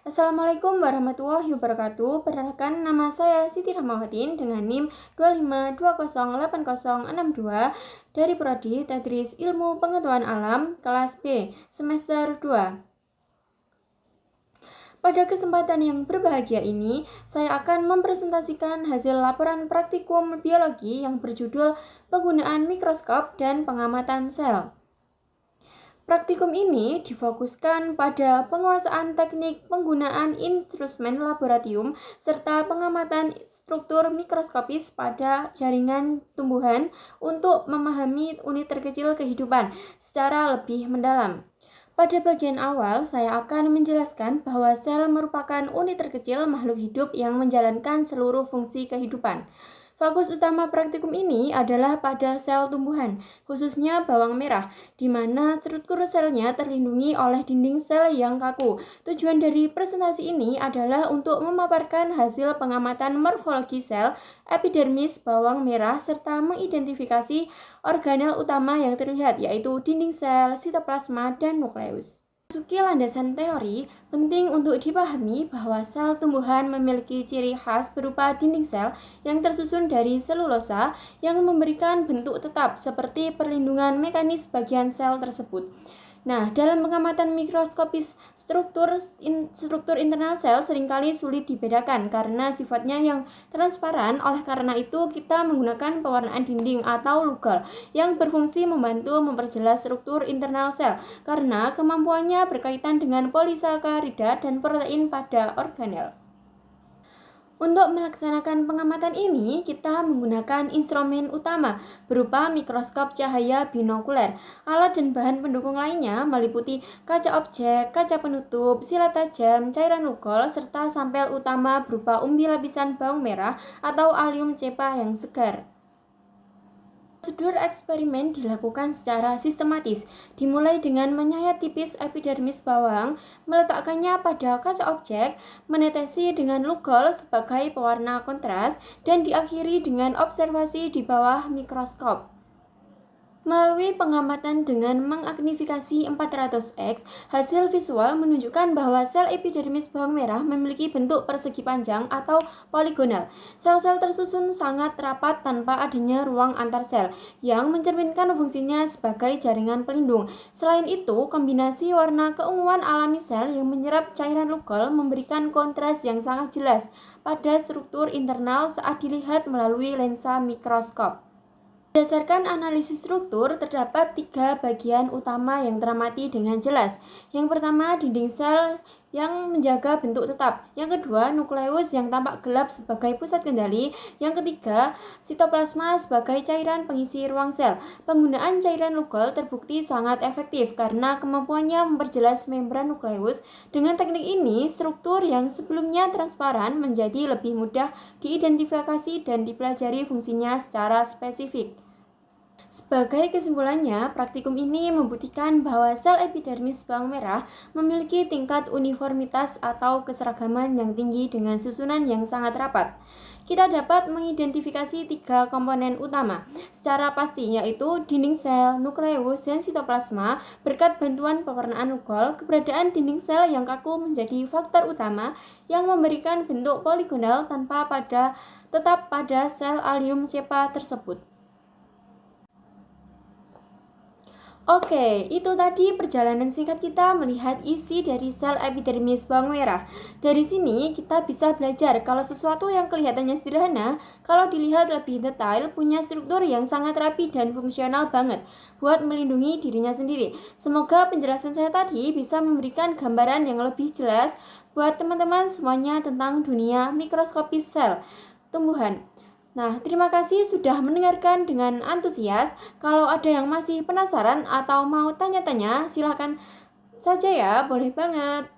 Assalamualaikum warahmatullahi wabarakatuh. Perkenalkan, nama saya Siti Rahmawatin dengan NIM 252080062 dari Prodi Tadris Ilmu Pengetahuan Alam kelas B semester 2. Pada kesempatan yang berbahagia ini, saya akan mempresentasikan hasil laporan praktikum biologi yang berjudul Penggunaan Mikroskop dan Pengamatan Sel. Praktikum ini difokuskan pada penguasaan teknik penggunaan instrumen laboratorium serta pengamatan struktur mikroskopis pada jaringan tumbuhan untuk memahami unit terkecil kehidupan secara lebih mendalam. Pada bagian awal, saya akan menjelaskan bahwa sel merupakan unit terkecil makhluk hidup yang menjalankan seluruh fungsi kehidupan. Fokus utama praktikum ini adalah pada sel tumbuhan, khususnya bawang merah, di mana struktur selnya terlindungi oleh dinding sel yang kaku. Tujuan dari presentasi ini adalah untuk memaparkan hasil pengamatan morfologi sel epidermis bawang merah serta mengidentifikasi organel utama yang terlihat, yaitu dinding sel, sitoplasma, dan nukleus. Memasuki landasan teori, penting untuk dipahami bahwa sel tumbuhan memiliki ciri khas berupa dinding sel yang tersusun dari selulosa yang memberikan bentuk tetap seperti perlindungan mekanis bagian sel tersebut. Nah, dalam pengamatan mikroskopis struktur internal sel seringkali sulit dibedakan karena sifatnya yang transparan. Oleh karena itu, kita menggunakan pewarnaan dinding atau lugal yang berfungsi membantu memperjelas struktur internal sel karena kemampuannya berkaitan dengan polisakarida dan protein pada organel. Untuk melaksanakan pengamatan ini, kita menggunakan instrumen utama berupa mikroskop cahaya binokuler. Alat dan bahan pendukung lainnya meliputi kaca objek, kaca penutup, silet tajam, cairan lugol, serta sampel utama berupa umbi lapisan bawang merah atau allium cepa yang segar. Prosedur eksperimen dilakukan secara sistematis, dimulai dengan menyayat tipis epidermis bawang, meletakkannya pada kaca objek, menetesi dengan lugol sebagai pewarna kontras, dan diakhiri dengan observasi di bawah mikroskop. Melalui pengamatan dengan mengagnifikasi 400x, hasil visual menunjukkan bahwa sel epidermis bawang merah memiliki bentuk persegi panjang atau poligonal. Sel-sel tersusun sangat rapat tanpa adanya ruang antar sel, yang mencerminkan fungsinya sebagai jaringan pelindung. Selain itu, kombinasi warna keunguan alami sel yang menyerap cairan lugol memberikan kontras yang sangat jelas pada struktur internal saat dilihat melalui lensa mikroskop. Berdasarkan analisis struktur, terdapat 3 bagian utama yang teramati dengan jelas. Yang pertama, dinding sel yang menjaga bentuk tetap. Yang kedua, nukleus yang tampak gelap sebagai pusat kendali. Yang ketiga, sitoplasma sebagai cairan pengisi ruang sel. Penggunaan cairan lugol terbukti sangat efektif karena kemampuannya memperjelas membran nukleus. Dengan teknik ini, struktur yang sebelumnya transparan menjadi lebih mudah diidentifikasi dan dipelajari fungsinya secara spesifik. Sebagai kesimpulannya, praktikum ini membuktikan bahwa sel epidermis bawang merah memiliki tingkat uniformitas atau keseragaman yang tinggi dengan susunan yang sangat rapat. Kita dapat mengidentifikasi 3 komponen utama secara pasti, yaitu dinding sel, nukleus, dan sitoplasma. Berkat bantuan pewarnaan lugol, keberadaan dinding sel yang kaku menjadi faktor utama yang memberikan bentuk poligonal tetap pada sel allium cepa tersebut. Oke, itu tadi perjalanan singkat kita melihat isi dari sel epidermis bawang merah. Dari sini kita bisa belajar kalau sesuatu yang kelihatannya sederhana, kalau dilihat lebih detail, punya struktur yang sangat rapi dan fungsional banget buat melindungi dirinya sendiri. Semoga penjelasan saya tadi bisa memberikan gambaran yang lebih jelas buat teman-teman semuanya tentang dunia mikroskopis sel tumbuhan. Nah, terima kasih sudah mendengarkan dengan antusias. Kalau ada yang masih penasaran atau mau tanya-tanya, silakan saja ya, boleh banget.